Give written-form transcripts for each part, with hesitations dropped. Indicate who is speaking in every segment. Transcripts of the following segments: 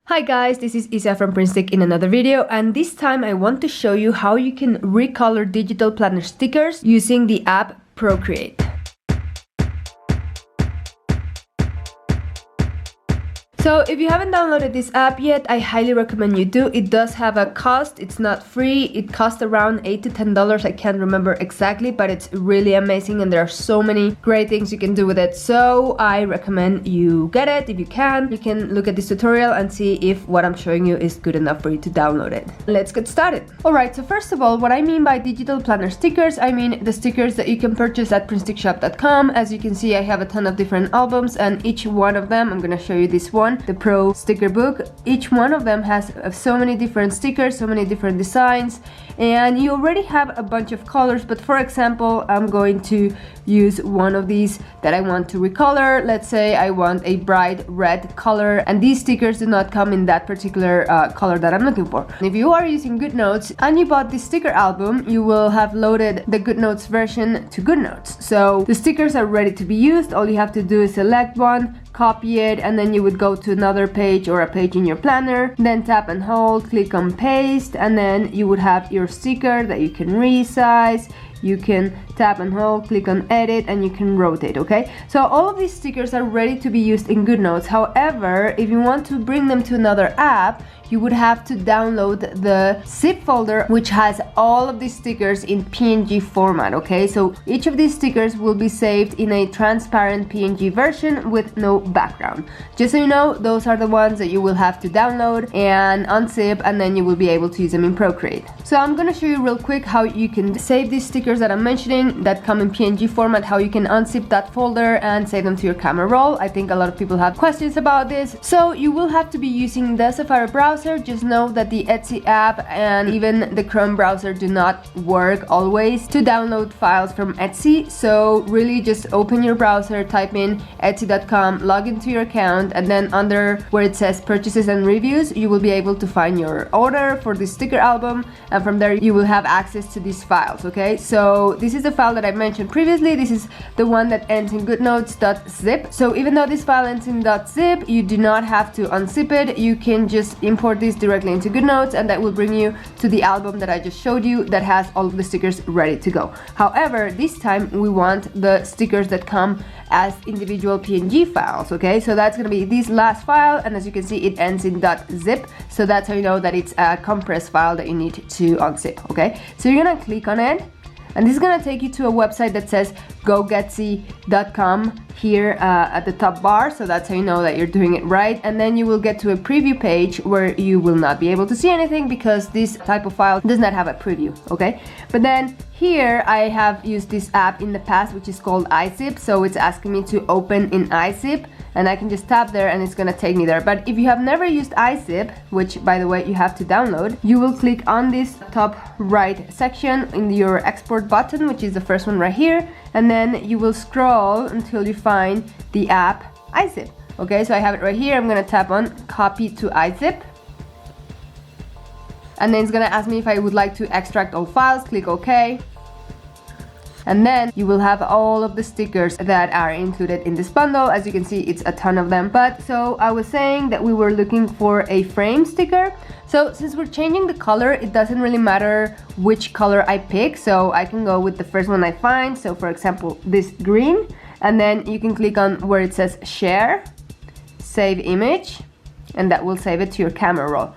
Speaker 1: Hi guys, this is Isa from PrintStick in another video, and this time I want to show you how you can recolor digital planner stickers using the app Procreate. So if you haven't downloaded this app yet, I highly recommend you do. It does have a cost, it's not free, it costs around $8 to $10, I can't remember exactly, but it's really amazing and there are so many great things you can do with it. So I recommend you get it if you can. You can look at this tutorial and see if what I'm showing you is good enough for you to download it. Let's get started. Alright, so first of all, what I mean by digital planner stickers, I mean the stickers that you can purchase at printstickshop.com. As you can see, I have a ton of different albums and each one of them, I'm gonna show you this one, the Pro sticker book. Each one of them has so many different stickers, so many different designs, and you already have a bunch of colors, but for example, I'm going to use one of these that I want to recolor. Let's say I want a bright red color, and these stickers do not come in that particular color that I'm looking for. If you are using GoodNotes and you bought this sticker album, you will have loaded the GoodNotes version to GoodNotes. So the stickers are ready to be used. All you have to do is select one, copy it, and then you would go to another page or a page in your planner, then tap and hold, click on paste, and then you would have your sticker that you can resize. You can tap and hold, click on edit, and you can rotate, okay? So all of these stickers are ready to be used in GoodNotes. However, if you want to bring them to another app, you would have to download the zip folder which has all of these stickers in PNG format, okay? So each of these stickers will be saved in a transparent PNG version with no background. Just so you know, those are the ones that you will have to download and unzip, and then you will be able to use them in Procreate. So I'm gonna show you real quick how you can save these stickers that I'm mentioning that come in PNG format, how you can unzip that folder and save them to your camera roll. I think a lot of people have questions about this. So you will have to be using the Safari browser. Just know that the Etsy app and even the Chrome browser do not work always to download files from Etsy. So really just open your browser, type in etsy.com, log into your account, and then under where it says purchases and reviews, you will be able to find your order for this sticker album, and from there you will have access to these files, okay? So this is the file that I mentioned previously. This is the one that ends in goodnotes.zip. So even though this file ends in .zip, you do not have to unzip it. You can just import this directly into GoodNotes, and that will bring you to the album that I just showed you that has all of the stickers ready to go. However, this time we want the stickers that come as individual PNG files, okay? So that's gonna be this last file, and as you can see, it ends in .zip, so that's how you know that it's a compressed file that you need to unzip, okay? So you're gonna click on it, and this is gonna take you to a website that says gogetsy.com here at the top bar, so that's how you know that you're doing it right. And then you will get to a preview page where you will not be able to see anything because this type of file does not have a preview, okay? But then here I have used this app in the past which is called iZip, so it's asking me to open in iZip, and I can just tap there and it's gonna take me there. But if you have never used iZip, which by the way you have to download, you will click on this top right section in your export button, which is the first one right here, and then you will scroll until you find the app iZip. Okay, so I have it right here. I'm gonna tap on copy to iZip, and then it's gonna ask me if I would like to extract all files. Click OK, and then you will have all of the stickers that are included in this bundle. As you can see, it's a ton of them. But so I was saying that we were looking for a frame sticker. So since we're changing the color, it doesn't really matter which color I pick. So I can go with the first one I find. So for example, this green, and then you can click on where it says share, save image, and that will save it to your camera roll.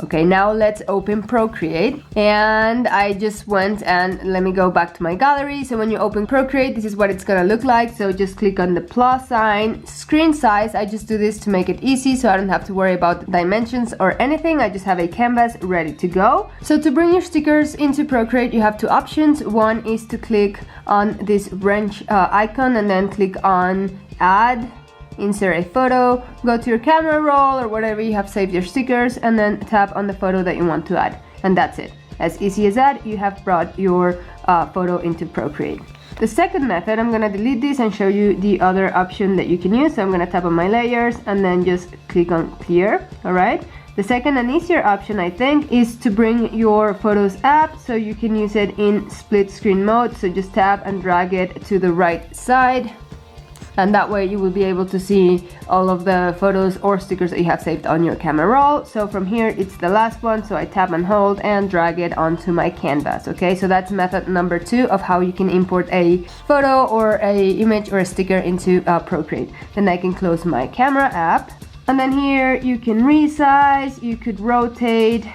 Speaker 1: Okay, now let's open Procreate, and I just went and let me go back to my gallery. So when you open Procreate, this is what it's gonna look like. So just click on the plus sign, screen size. I just do this to make it easy so I don't have to worry about dimensions or anything. I just have a canvas ready to go. So to bring your stickers into Procreate, you have two options. One is to click on this wrench icon and then click on add, insert a photo, go to your camera roll or whatever you have saved your stickers, and then tap on the photo that you want to add, and that's it. As easy as that, you have brought your photo into Procreate. The second method, I'm gonna delete this and show you the other option that you can use. So I'm gonna tap on my layers and then just click on clear, all right? The second and easier option, I think, is to bring your Photos app, so you can use it in split screen mode. So just tap and drag it to the right side, and that way you will be able to see all of the photos or stickers that you have saved on your camera roll. So from here, it's the last one, so I tap and hold and drag it onto my canvas. Okay, so that's method number 2 of how you can import a photo or a image or a sticker into Procreate. Then I can close my camera app, and then here you can resize, you could rotate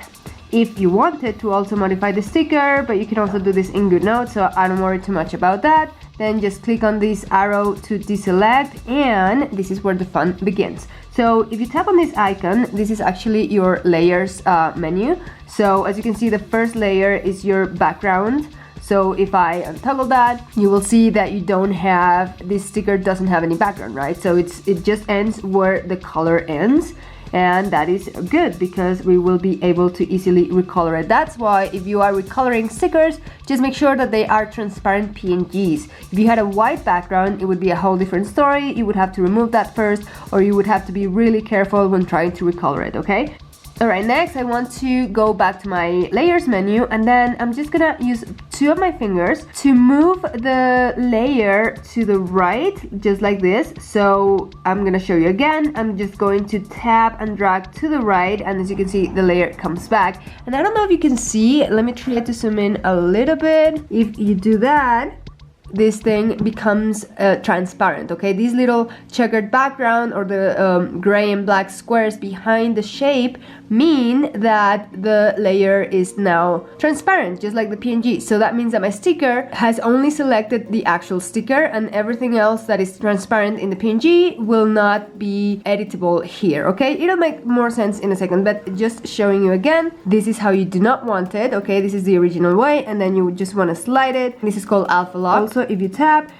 Speaker 1: if you wanted to also modify the sticker, but you can also do this in GoodNotes, so I don't worry too much about that. Then just click on this arrow to deselect, and this is where the fun begins. So if you tap on this icon, this is actually your layers menu. So as you can see, the first layer is your background. So if I untoggle that, you will see that you don't have, this sticker doesn't have any background, right? So it just ends where the color ends. And that is good because we will be able to easily recolor it. That's why if you are recoloring stickers, just make sure that they are transparent PNGs. If you had a white background, it would be a whole different story. You would have to remove that first, or you would have to be really careful when trying to recolor it, okay? Alright, next I want to go back to my layers menu, and then I'm just gonna use 2 of my fingers to move the layer to the right, just like this. So I'm gonna show you again. I'm just going to tap and drag to the right, and as you can see, the layer comes back. And I don't know if you can see, let me try to zoom in a little bit. If you do that, this thing becomes transparent, okay? These little checkered background or the gray and black squares behind the shape mean that the layer is now transparent, just like the PNG. So that means that my sticker has only selected the actual sticker, and everything else that is transparent in the PNG will not be editable here, okay? It'll make more sense in a second, but just showing you again, this is how you do not want it, okay? This is the original way, and then you would just want to slide it. This is called alpha lock. Also, if you tap,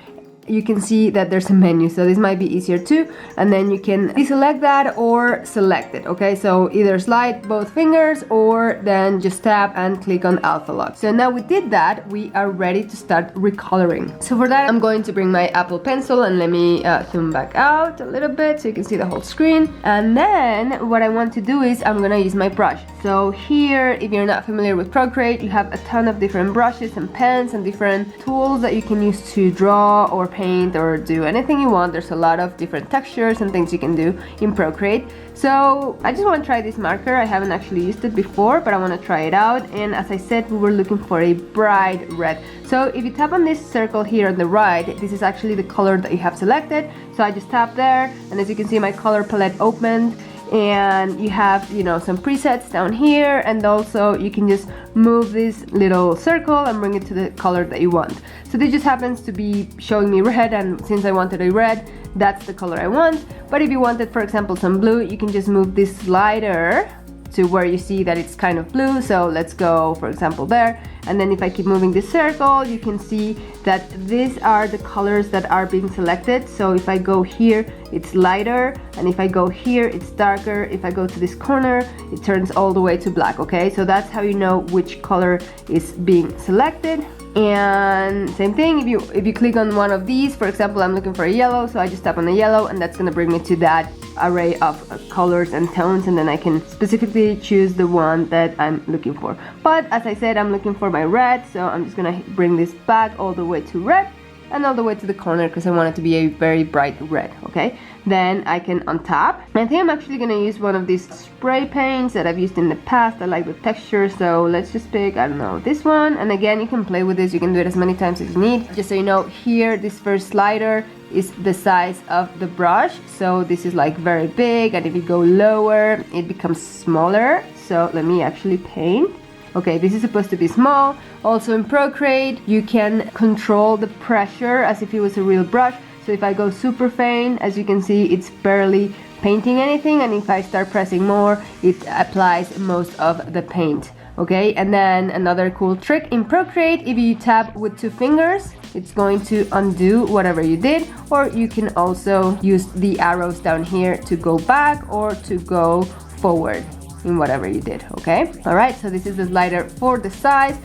Speaker 1: you can see that there's a menu, so this might be easier too, and then you can deselect that or select it, okay? So either slide both fingers or then just tap and click on alpha lock. So now we did that, we are ready to start recoloring. So for that, I'm going to bring my Apple Pencil, and let me zoom back out a little bit so you can see the whole screen. And then what I want to do is I'm gonna use my brush. So here, if you're not familiar with Procreate, you have a ton of different brushes and pens and different tools that you can use to draw or paint or do anything you want. There's a lot of different textures and things you can do in Procreate. So I just want to try this marker. I haven't actually used it before, but I want to try it out. And as I said, we were looking for a bright red. So if you tap on this circle here on the right, this is actually the color that you have selected. So I just tap there, and as you can see, my color palette opened. And you have, you know, some presets down here, and also you can just move this little circle and bring it to the color that you want. So this just happens to be showing me red, and since I wanted a red, that's the color I want. But if you wanted, for example, some blue, you can just move this slider to where you see that it's kind of blue. So let's go, for example, there. And then if I keep moving this circle, you can see that these are the colors that are being selected. So if I go here, it's lighter, and if I go here, it's darker. If I go to this corner, it turns all the way to black, okay? So that's how you know which color is being selected. And same thing, if you click on one of these, for example, I'm looking for a yellow, so I just tap on the yellow, and that's gonna bring me to that array of colors and tones, and then I can specifically choose the one that I'm looking for. But as I said, I'm looking for my red, so I'm just gonna bring this back all the way to red and all the way to the corner because I want it to be a very bright red, okay? Then I can untap. I think I'm actually gonna use one of these spray paints that I've used in the past. I like the texture, so let's just pick, I don't know, this one. And again, you can play with this, you can do it as many times as you need. Just so you know, here, this first slider is the size of the brush, so this is like very big, and if you go lower, it becomes smaller. So let me actually paint. Okay, this is supposed to be small. Also in Procreate, you can control the pressure as if it was a real brush. So if I go super faint, as you can see, it's barely painting anything, and if I start pressing more, it applies most of the paint. Okay, and then another cool trick in Procreate, if you tap with 2 fingers, it's going to undo whatever you did, or you can also use the arrows down here to go back or to go forward in whatever you did, okay? All right, so this is the slider for the size.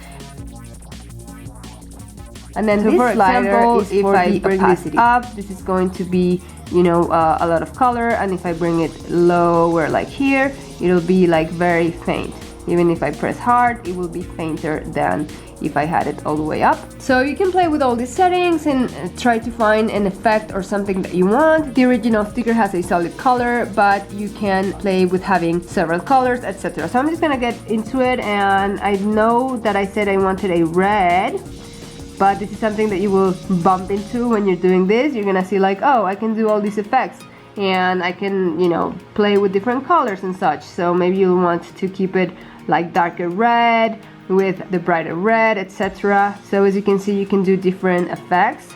Speaker 1: And then so this slider is for the opacity. Up, this is going to be, you know, a lot of color, and if I bring it lower like here, it'll be like very faint. Even if I press hard, it will be fainter than if I had it all the way up. So you can play with all these settings and try to find an effect or something that you want. The original sticker has a solid color, but you can play with having several colors, etc. So I'm just gonna get into it, and I know that I said I wanted a red, but this is something that you will bump into when you're doing this. You're gonna see like, oh, I can do all these effects and I can, you know, play with different colors and such. So maybe you'll want to keep it like darker red with the brighter red, etc. So as you can see, you can do different effects.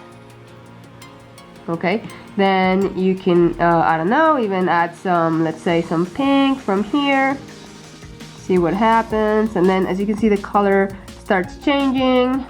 Speaker 1: Okay, then you can, I don't know, even add some, let's say some pink from here. See what happens, and then as you can see, the color starts changing.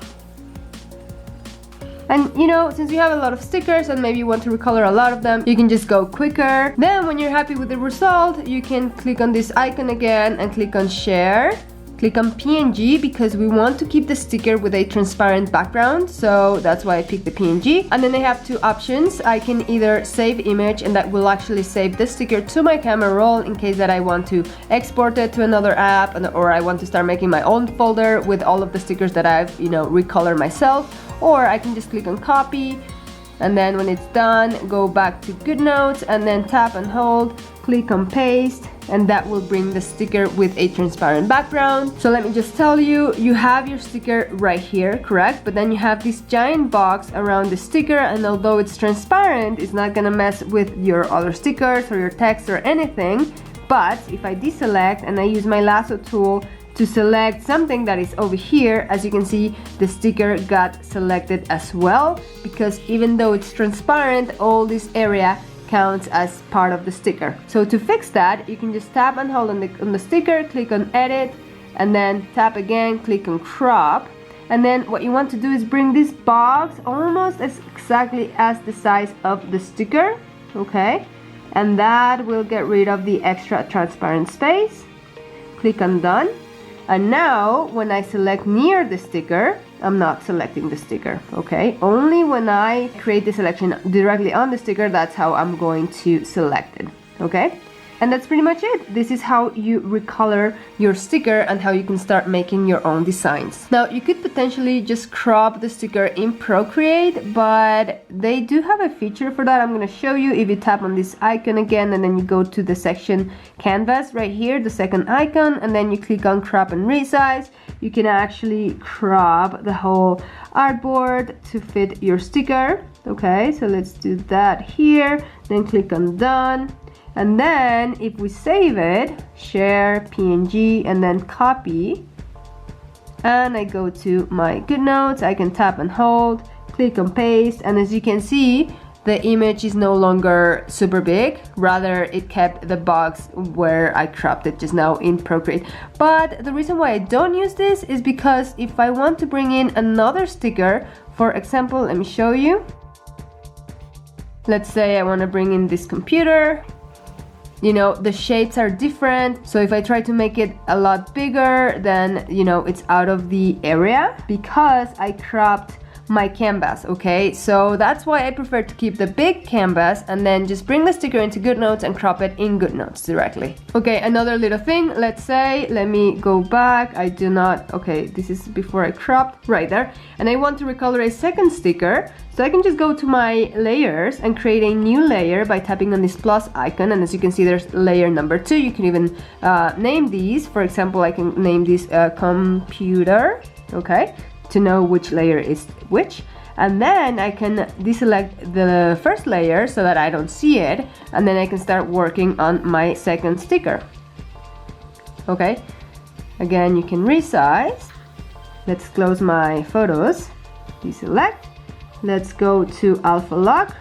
Speaker 1: And you know, since you have a lot of stickers and maybe you want to recolor a lot of them, you can just go quicker. Then when you're happy with the result, you can click on this icon again and click on share. Click on PNG because we want to keep the sticker with a transparent background, so that's why I picked the PNG. And then they have two options. I can either save image, and that will actually save the sticker to my camera roll in case that I want to export it to another app, or I want to start making my own folder with all of the stickers that I've, you know, recolored myself. Or I can just click on copy, and then when it's done, go back to GoodNotes and then tap and hold, click on paste, and that will bring the sticker with a transparent background. So let me just tell you, you have your sticker right here, correct? But then you have this giant box around the sticker, and although it's transparent, it's not gonna mess with your other stickers or your text or anything. But if I deselect and I use my lasso tool to select something that is over here, as you can see, the sticker got selected as well, because even though it's transparent, all this area counts as part of the sticker. So to fix that, you can just tap and hold on the sticker, click on edit, and then tap again, click on crop. And then what you want to do is bring this box almost as exactly as the size of the sticker, okay? And that will get rid of the extra transparent space. Click on done. And now when I select near the sticker, I'm not selecting the sticker, okay? Only when I create the selection directly on the sticker, that's how I'm going to select it, okay? And that's pretty much it. This is how you recolor your sticker and how you can start making your own designs. Now, you could potentially just crop the sticker in Procreate, but they do have a feature for that. I'm gonna show you. If you tap on this icon again, and then you go to the section Canvas right here, the second icon, and then you click on crop and resize, you can actually crop the whole artboard to fit your sticker. Okay, so let's do that here. Then click on done. And then if we save it, share, PNG, and then copy, and I go to my GoodNotes, I can tap and hold, click on paste, and as you can see, the image is no longer super big, rather it kept the box where I cropped it just now in Procreate. But the reason why I don't use this is because if I want to bring in another sticker, for example, let me show you. Let's say I want to bring in this computer. You know, the shades are different, so if I try to make it a lot bigger, then, you know, it's out of the area because I cropped my canvas, okay? So that's why I prefer to keep the big canvas and then just bring the sticker into GoodNotes and crop it in GoodNotes directly. Okay, another little thing, let's say, let me go back, I do not, okay, this is before I cropped, right there, and I want to recolor a second sticker, so I can just go to my layers and create a new layer by tapping on this plus icon, and as you can see, there's layer number 2. You can even name these. For example, I can name this computer, okay, to know which layer is which. And then I can deselect the first layer so that I don't see it, and then I can start working on my second sticker. Okay, again, you can resize. Let's close my photos, deselect. Let's go to alpha lock,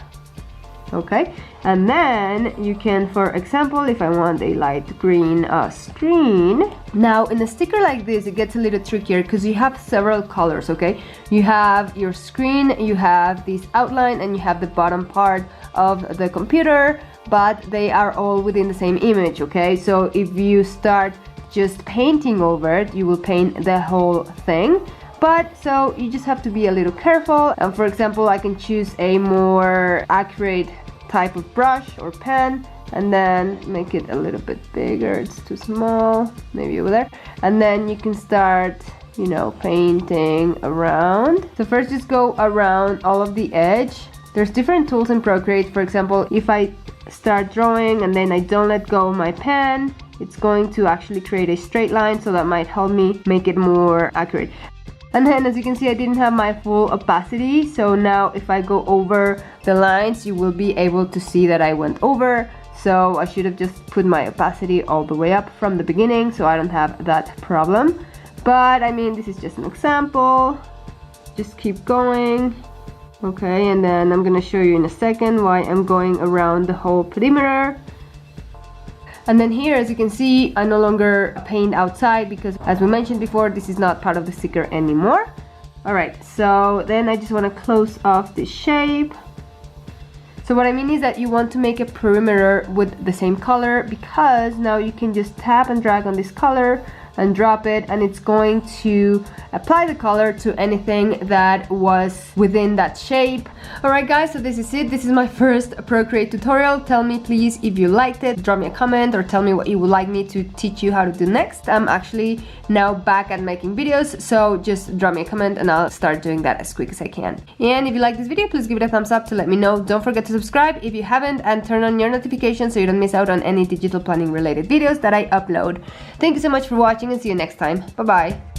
Speaker 1: okay, and then you can, for example, if I want a light green screen. Now in a sticker like this, it gets a little trickier because you have several colors, okay? You have your screen, you have this outline, and you have the bottom part of the computer, but they are all within the same image, okay? So if you start just painting over it, you will paint the whole thing. But so you just have to be a little careful. And for example, I can choose a more accurate type of brush or pen and then make it a little bit bigger. It's too small, maybe over there. And then you can start, you know, painting around. So first just go around all of the edge. There's different tools in Procreate. For example, if I start drawing and then I don't let go of my pen, it's going to actually create a straight line, so that might help me make it more accurate. And then as you can see, I didn't have my full opacity, so now if I go over the lines, you will be able to see that I went over. So I should have just put my opacity all the way up from the beginning, so I don't have that problem. But I mean, this is just an example. Just keep going. Okay, and then I'm gonna show you in a second why I'm going around the whole perimeter. And then here, as you can see, I no longer paint outside because, as we mentioned before, this is not part of the sticker anymore. Alright, so then I just want to close off this shape. So what I mean is that you want to make a perimeter with the same color, because now you can just tap and drag on this color and drop it, and it's going to apply the color to anything that was within that shape. Alright guys, so this is it. This is my first Procreate tutorial. Tell me please if you liked it. Drop me a comment or tell me what you would like me to teach you how to do next. I'm actually now back at making videos, so just drop me a comment and I'll start doing that as quick as I can. And if you like this video, please give it a thumbs up to let me know. Don't forget to subscribe if you haven't, and turn on your notifications so you don't miss out on any digital planning related videos that I upload. Thank you so much for watching, and see you next time. Bye bye.